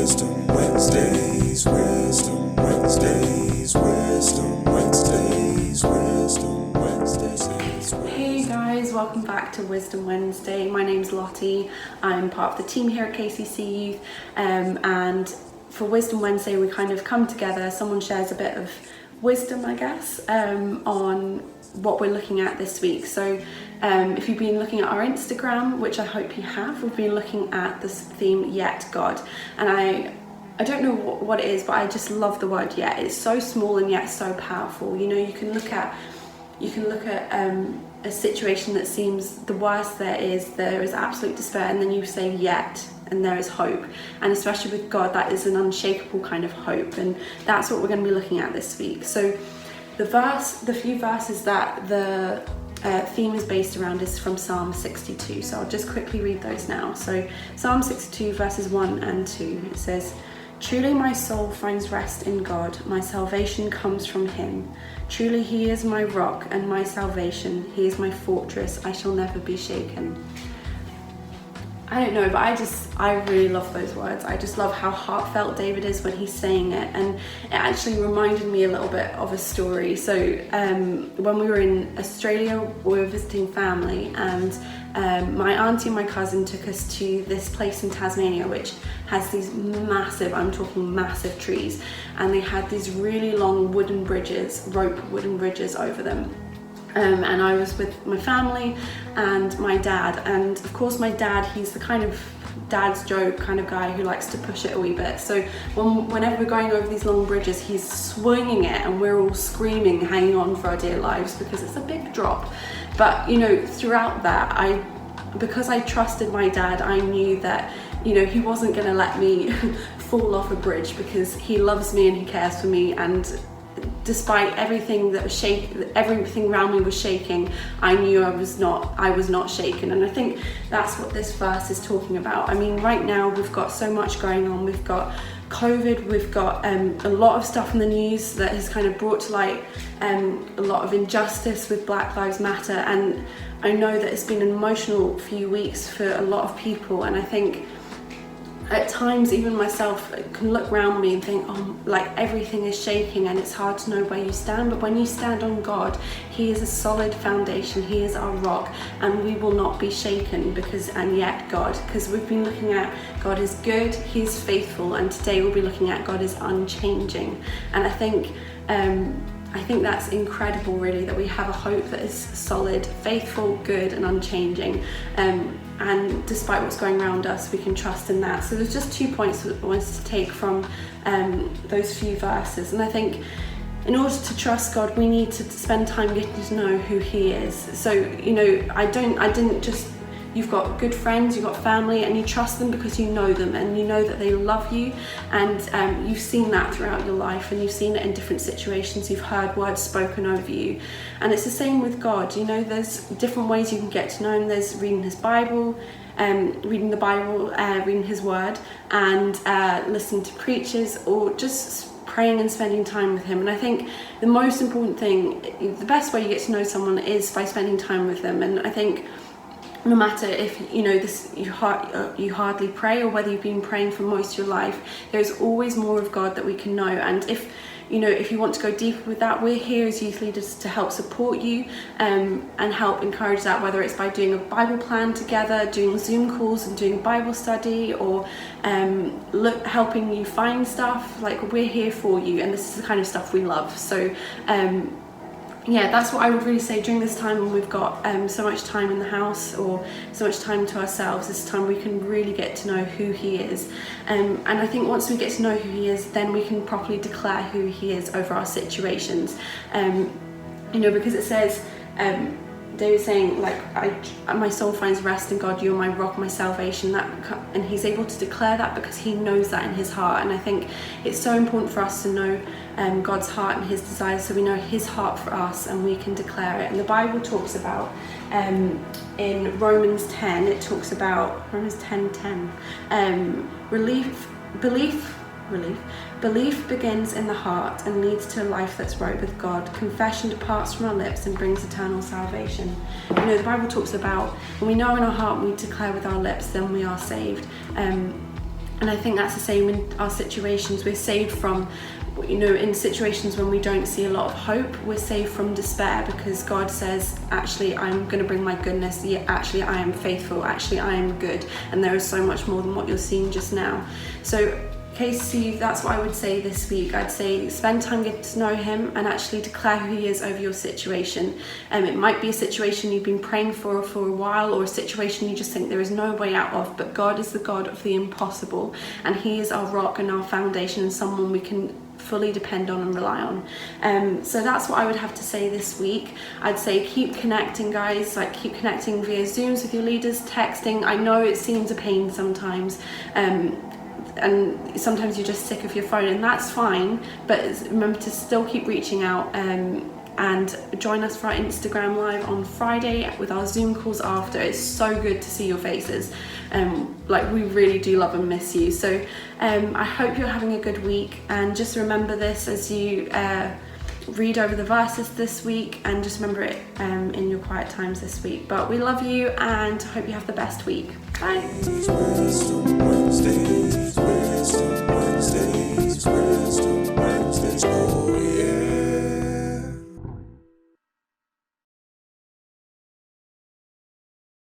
Wisdom Wednesdays, Wisdom Wednesdays, Wisdom Wednesdays, Wisdom Wednesdays. Hey guys, welcome back to Wisdom Wednesday. My name's Lottie. I'm part of the team here at KCC Youth, and for Wisdom Wednesday we kind of come together, someone shares a bit of wisdom, I guess, on what we're looking at this week. So if you've been looking at our Instagram, which I hope you have, we've been looking at this theme, Yet God. And I don't know what it is, but I just love the word yet. It's so small and yet so powerful. You know, you can look at a situation that seems the worst there is absolute despair, and then you say yet, and there is hope. And especially with God, that is an unshakable kind of hope, and that's what we're going to be looking at this week. So the few verses that the theme is based around is from Psalm 62. So I'll just quickly read those now. So Psalm 62 verses 1 and 2, it says, "Truly my soul finds rest in God, my salvation comes from him. Truly he is my rock and my salvation, he is my fortress, I shall never be shaken." I don't know, but I really love those words. I just love how heartfelt David is when he's saying it, and it actually reminded me a little bit of a story. So when we were in Australia, we were visiting family, and my auntie and my cousin took us to this place in Tasmania which has these massive, I'm talking massive trees, and they had these really long wooden bridges, rope wooden bridges over them. And I was with my family and my dad, and of course my dad, he's the kind of dad's joke kind of guy who likes to push it a wee bit. So whenever we're going over these long bridges, he's swinging it and we're all screaming, hanging on for our dear lives because it's a big drop. But you know, throughout that, because I trusted my dad, I knew that, you know, he wasn't going to let me fall off a bridge because he loves me and he cares for me. And despite everything that was everything around me was shaking, I knew I was not shaken. And I think that's what this verse is talking about. I mean, right now we've got so much going on. We've got COVID, we've got a lot of stuff in the news that has kind of brought to light a lot of injustice with Black Lives Matter, and I know that it's been an emotional few weeks for a lot of people. And I think at times, even myself can look around me and think, oh, like everything is shaking and it's hard to know where you stand. But when you stand on God, he is a solid foundation, he is our rock, and we will not be shaken because we've been looking at God is good, he is faithful, and today we'll be looking at God is unchanging. And I think that's incredible, really, that we have a hope that is solid, faithful, good, and unchanging. And despite what's going around us, we can trust in that. So there's just 2 points I wanted to take from those few verses. And I think in order to trust God, we need to spend time getting to know who he is. So, you know, you've got good friends, you've got family, and you trust them because you know them and you know that they love you, and you've seen that throughout your life, and you've seen it in different situations. You've heard words spoken over you, and it's the same with God. You know, there's different ways you can get to know him. There's reading his Bible, reading his word, and listening to preachers, or just praying and spending time with him. And I think the most important thing, the best way you get to know someone is by spending time with them. And I think no matter if you hardly pray or whether you've been praying for most of your life, there's always more of God that we can know. And if you want to go deeper with that, we're here as youth leaders to help support you and help encourage that, whether it's by doing a Bible plan together, doing Zoom calls and doing Bible study, or helping you find stuff. Like, we're here for you, and this is the kind of stuff we love. So yeah, that's what I would really say during this time when we've got so much time in the house or so much time to ourselves. This time we can really get to know who he is. And I think once we get to know who he is, then we can properly declare who he is over our situations. Because it says, David saying, like, my soul finds rest in God, you're my rock, my salvation. And he's able to declare that because he knows that in his heart. And I think it's so important for us to know God's heart and his desires, so we know his heart for us and we can declare it. And the Bible talks about in Romans 10, it talks about Romans 10:10, Belief begins in the heart and leads to a life that's right with God. Confession departs from our lips and brings eternal salvation. You know, the Bible talks about when we know in our heart, we declare with our lips, then we are saved. And I think that's the same in our situations. We're saved from, in situations when we don't see a lot of hope, we're saved from despair, because God says, actually, I'm going to bring my goodness. Yeah, actually, I am faithful. Actually, I am good. And there is so much more than what you're seeing just now. So KCC, that's what I would say this week. I'd say spend time getting to know him and actually declare who he is over your situation. It might be a situation you've been praying for a while, or a situation you just think there is no way out of, but God is the God of the impossible, and he is our rock and our foundation, and someone we can fully depend on and rely on. So that's what I would have to say this week. I'd say keep connecting, guys. Like, keep connecting via Zooms with your leaders, texting. I know it seems a pain sometimes, and sometimes you're just sick of your phone, and that's fine, but remember to still keep reaching out, and join us for our Instagram live on Friday with our Zoom calls after. It's so good to see your faces. We really do love and miss you. So I hope you're having a good week, and just remember this as you read over the verses this week, and just remember it in your quiet times this week. But we love you and hope you have the best week. Bye. Wisdom Wednesdays, Wisdom Wednesdays,